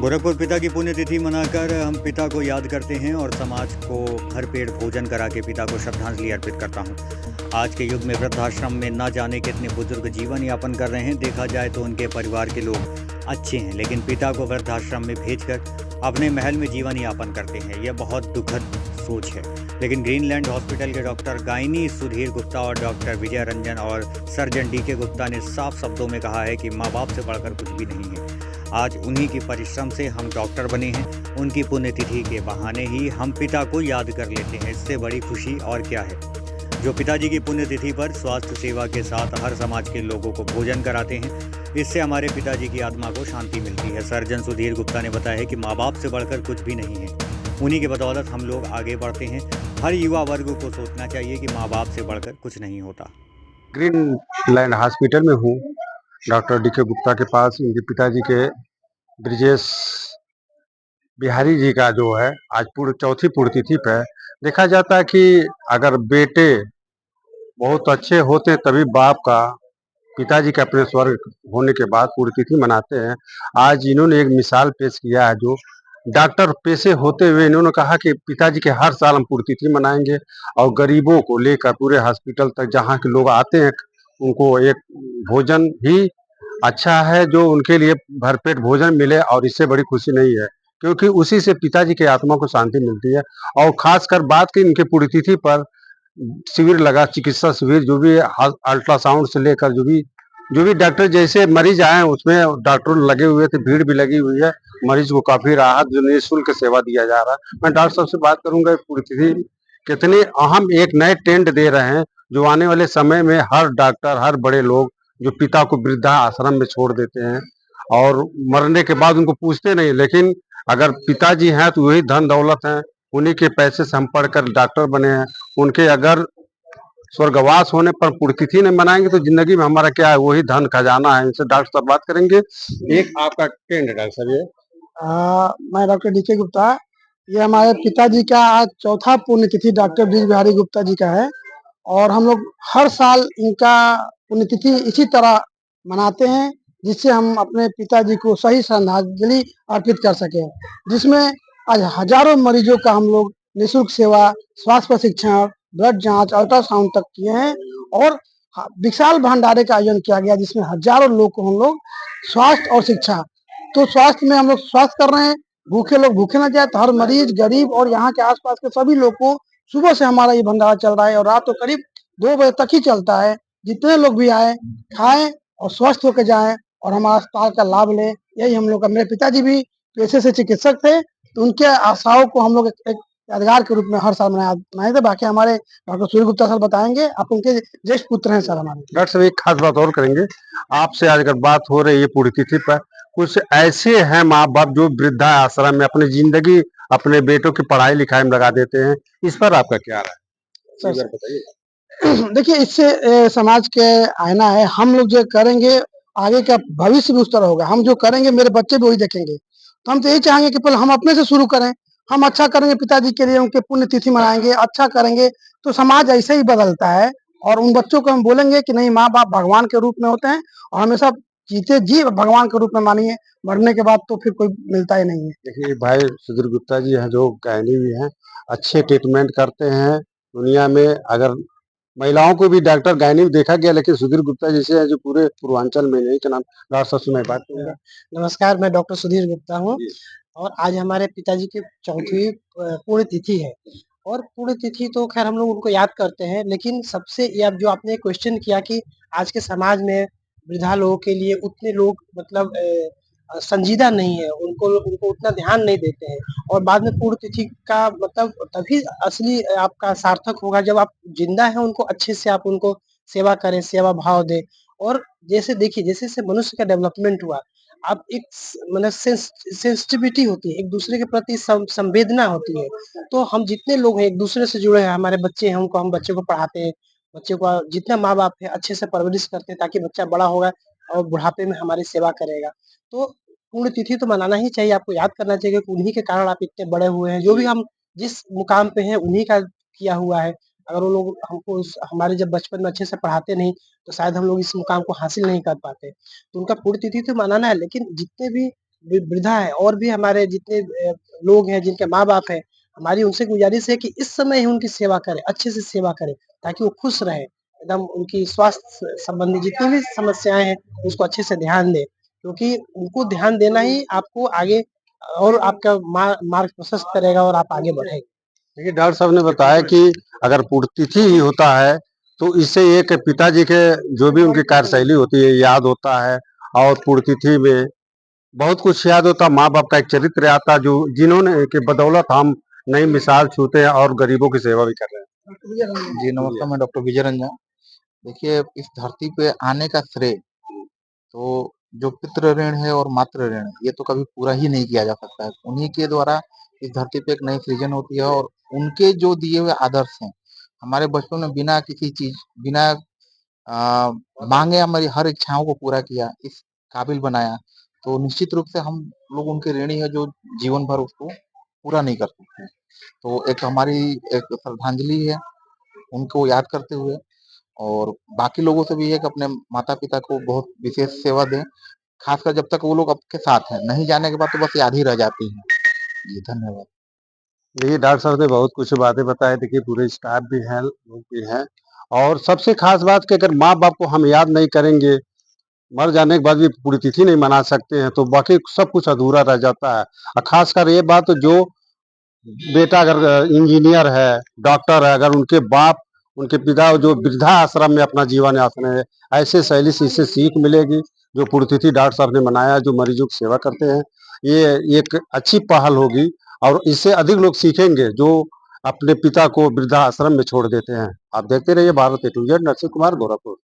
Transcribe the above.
गोरखपुर पिता की पुण्यतिथि मनाकर हम पिता को याद करते हैं और समाज को भरपेट भोजन करा के पिता को श्रद्धांजलि अर्पित करता हूं। आज के युग में वृद्धाश्रम में न जाने कितने बुजुर्ग जीवन यापन कर रहे हैं। देखा जाए तो उनके परिवार के लोग अच्छे हैं, लेकिन पिता को वृद्धाश्रम में भेजकर अपने महल में जीवन यापन करते हैं। यह बहुत दुखद सोच है, लेकिन ग्रीनलैंड हॉस्पिटल के डॉक्टर गायनी सुधीर गुप्ता और डॉक्टर विजय रंजन और सर्जन डी के गुप्ता ने साफ शब्दों में कहा है कि माँ बाप से बढ़कर कुछ भी नहीं है। आज उन्हीं की परिश्रम से हम डॉक्टर बने हैं। उनकी पुण्यतिथि के बहाने ही हम पिता को याद कर लेते हैं। इससे बड़ी खुशी और क्या है। जो पिताजी की पुण्यतिथि पर स्वास्थ्य सेवा के साथ हर समाज के लोगों को भोजन कराते हैं, इससे हमारे पिताजी की आत्मा को शांति मिलती है। सर्जन सुधीर गुप्ता ने बताया है कि माँ बाप से बढ़कर कुछ भी नहीं है। उन्हीं की बदौलत हम लोग आगे बढ़ते हैं। हर युवा वर्ग को सोचना चाहिए कि माँ बाप से बढ़कर कुछ नहीं होता। ग्रीनलैंड हॉस्पिटल में हूँ, डॉक्टर डी के गुप्ता के पास। उनके पिताजी के ब्रिजेश बिहारी जी का जो है आज चौथी पुण्यतिथि पे देखा जाता है कि अगर बेटे बहुत अच्छे होते तभी बाप का पिताजी के अपने स्वर्ग होने के बाद पुण्यतिथि मनाते हैं। आज इन्होंने एक मिसाल पेश किया है। जो डॉक्टर पेशे होते हुए इन्होंने कहा कि पिताजी के हर साल हम पुण्यतिथि मनाएंगे और गरीबों को लेकर पूरे हॉस्पिटल तक जहाँ के लोग आते हैं उनको एक भोजन ही अच्छा है जो उनके लिए भरपेट भोजन मिले, और इससे बड़ी खुशी नहीं है, क्योंकि उसी से पिताजी की आत्मा को शांति मिलती है। और खासकर बात की इनके पुण्यतिथि पर शिविर लगा, चिकित्सा शिविर, जो भी अल्ट्रासाउंड से लेकर जो भी डॉक्टर जैसे मरीज आए उसमें डॉक्टर लगे हुए थे, भीड़ भी लगी हुई है। मरीज को काफी राहत, जो निःशुल्क सेवा दिया जा रहा है। मैं डॉक्टर साहब से बात करूंगा पुण्यतिथि कितनी अहम एक नए ट्रेंड दे रहे हैं, जो आने वाले समय में हर डॉक्टर, हर बड़े लोग जो पिता को वृद्धा आश्रम में छोड़ देते हैं और मरने के बाद उनको पूछते नहीं, लेकिन अगर पिताजी हैं तो वही धन दौलत है, उन्हीं के पैसे से हम पढ़कर डॉक्टर बने हैं। उनके अगर स्वर्गवास होने पर पुण्यतिथि नहीं मनाएंगे तो जिंदगी में हमारा क्या है, वही धन खजाना है। इनसे डॉक्टर साहब बात करेंगे। एक आपका ट्रेंड है डॉक्टर साहब ये। मैं डॉक्टर डी के गुप्ता। ये हमारे पिताजी का आज चौथा पुण्यतिथि डॉक्टर ब्रिज बिहारी गुप्ता जी का है, और हम लोग हर साल इनका पुण्यतिथि इसी तरह मनाते हैं, जिससे हम अपने पिताजी को सही श्रद्धांजलि अर्पित कर सकें। जिसमें आज हजारों मरीजों का हम लोग निःशुल्क सेवा, स्वास्थ्य प्रशिक्षण, ब्लड जांच, अल्ट्रासाउंड तक किए हैं, और विशाल भंडारे का आयोजन किया गया, जिसमें हजारों लोग को हम लोग स्वास्थ्य और शिक्षा, तो स्वास्थ्य में हम लोग स्वास्थ्य कर रहे हैं। भूखे लोग भूखे ना जाए, तो हर मरीज, गरीब और यहाँ के आसपास के सभी लोग को सुबह से हमारा ये भंडारा चल रहा है, और रात को करीब 2 बजे तक ही चलता है। जितने लोग भी आए, खाएं और स्वस्थ होकर जाएं और हमारा अस्पताल का लाभ लें। यही हम लोग का। मेरे पिताजी भी पेशे से चिकित्सक थे, तो उनके आशाओं को हम लोग एक यादगार के रूप में हर साल मनाए थे। बाकी हमारे डॉक्टर सूर्य गुप्ता सर बताएंगे। आप उनके ज्येष्ठ पुत्र हैं सर हमारे। डॉक्टर साहब एक खास बात और करेंगे आपसे। आज अगर बात हो रही है पुण्यतिथि पर, कुछ ऐसे हैं माँ बाप जो वृद्धा आश्रम में अपनी जिंदगी अपने बेटों की पढ़ाई लिखाई में लगा देते हैं, इस पर आपका क्या राय है? सर बताइए। देखिए, इससे समाज के आईना है। हम लोग जो करेंगे, आगे का भविष्य भी उस तरह होगा। हम जो करेंगे, मेरे बच्चे भी वही देखेंगे। तो हम तो यही चाहेंगे कि पहले हम अपने से शुरू करें। हम अच्छा करेंगे पिताजी के लिए, उनके पुण्यतिथि मनाएंगे, अच्छा करेंगे, तो समाज ऐसे ही बदलता है। और उन बच्चों को हम बोलेंगे कि नहीं, माँ बाप भगवान के रूप में होते हैं, और हमेशा जीते जी भगवान के रूप में मानिए। मरने के बाद तो फिर कोई मिलता ही नहीं है। देखिए भाई सुधीर गुप्ता जी हैं, जो गायनी भी हैं, अच्छे ट्रीटमेंट करते हैं। दुनिया में अगर महिलाओं को भी डॉक्टर गायनी में देखा गया, लेकिन सुधीर गुप्ता जैसे है जो पूरे पूर्वांचल में नहीं के नाम। डॉक्टर साहब से मैं बात करूंगा। नमस्कार, मैं डॉक्टर सुधीर गुप्ता हूँ, और आज हमारे पिताजी की चौथी पुण्यतिथि है। और पुण्यतिथि तो खैर हम लोग उनको याद करते हैं, लेकिन सबसे ये अब जो आपने क्वेश्चन किया कि आज के समाज में वृद्धा लोगों के लिए उतने लोग मतलब संजीदा नहीं है, उनको उनको उतना ध्यान नहीं देते हैं। और बाद में पुण्यतिथि का मतलब तभी असली आपका सार्थक होगा जब आप जिंदा हैं, उनको अच्छे से आप उनको सेवा करें, सेवा भाव दें। और जैसे देखिए, जैसे मनुष्य का डेवलपमेंट हुआ, अब एक मतलब सेंसिटिविटी होती है, एक दूसरे के प्रति संवेदना होती है। तो हम जितने लोग हैं एक दूसरे से जुड़े हैं, हमारे बच्चे हैं, उनको हम बच्चे को पढ़ाते हैं, बच्चे को जितना माँ बाप है अच्छे से परवरिश करते हैं, ताकि बच्चा बड़ा होगा और बुढ़ापे में हमारी सेवा करेगा। तो पुण्यतिथि तो मनाना ही चाहिए, आपको याद करना चाहिए कि उन्हीं के कारण आप इतने बड़े हुए हैं। जो भी हम जिस मुकाम पे हैं उन्हीं का किया हुआ है। अगर वो लोग हमको हमारे जब बचपन में अच्छे से पढ़ाते नहीं, तो शायद हम लोग इस मुकाम को हासिल नहीं कर पाते। तो उनका पुण्यतिथि तो मनाना है, लेकिन जितने भी वृद्धा है और भी हमारे जितने लोग हैं जिनके माँ-बाप हैं, हमारी उनसे गुज़ारिश है कि इस समय ही उनकी सेवा करें, अच्छे से सेवा करें, ताकि वो खुश रहें। एकदम उनकी स्वास्थ्य संबंधी जितनी भी समस्याएँ हैं, उसको अच्छे से ध्यान दें, क्योंकि उनको ध्यान देना ही आपको आगे और आपका मार्ग प्रशस्त करेगा और आप आगे बढ़ेंगे। देखिए डॉक्टर साहब ने बताया कि अगर पुण्यतिथि ही होता है तो इससे एक पिताजी के जो भी उनकी कार्यशैली होती है याद होता है और पुण्यतिथि में बहुत कुछ याद होता, माँ बाप का एक चरित्र आता जो जिन्होंने के बदौलत हम नई मिसाल छूते हैं और गरीबों की सेवा भी कर रहे हैं। जी नमस्कार, मैं डॉक्टर विजय रंजन। देखिए इस धरती पे आने का श्रेय तो जो पितृ ऋण है और मातृ ऋण है, ये तो कभी पूरा ही नहीं किया जा सकता है। उन्हीं के द्वारा इस धरती पे एक नई सृजन होती है और उनके जो दिए हुए आदर्श हैं, हमारे बचपन में बिना किसी चीज बिना मांगे हमारी हर इच्छाओं को पूरा किया, इस काबिल बनाया, तो निश्चित रूप से हम लोग उनके ऋणी है जो जीवन भर उसको पूरा नहीं कर सकते। तो एक हमारी एक श्रद्धांजलि है उनको याद करते हुए और बाकी लोगों से भी है कि अपने माता-पिता को बहुत विशेष सेवा दें, खासकर जब तक वो लोग आपके साथ हैं, नहीं जाने के बाद तो बस याद ही रह जाती हैं। जी, धन्यवाद। देखिए डॉक्टर साहब ने बहुत कुछ बातें बताई, देखिए पूरे स्टाफ भी हैं, लोग भी हैं और सबसे खास बात कि अगर माँ बाप को हम याद नहीं करेंगे, मर जाने के बाद भी पुण्यतिथि नहीं मना सकते हैं तो बाकी सब कुछ अधूरा रह जाता है। और खासकर ये बात जो बेटा अगर इंजीनियर है, डॉक्टर है, अगर उनके बाप, उनके पिता जो वृद्धा आश्रम में अपना जीवन यापन है, ऐसे शैली से इससे सीख मिलेगी। जो पुण्यतिथि डॉक्टर साहब ने मनाया, जो मरीजों की सेवा करते हैं, ये एक अच्छी पहल होगी और इससे अधिक लोग सीखेंगे जो अपने पिता को वृद्धा आश्रम में छोड़ देते हैं। आप देखते रहिए भारत ए टू जेड, नरसिंह कुमार, गोरखपुर।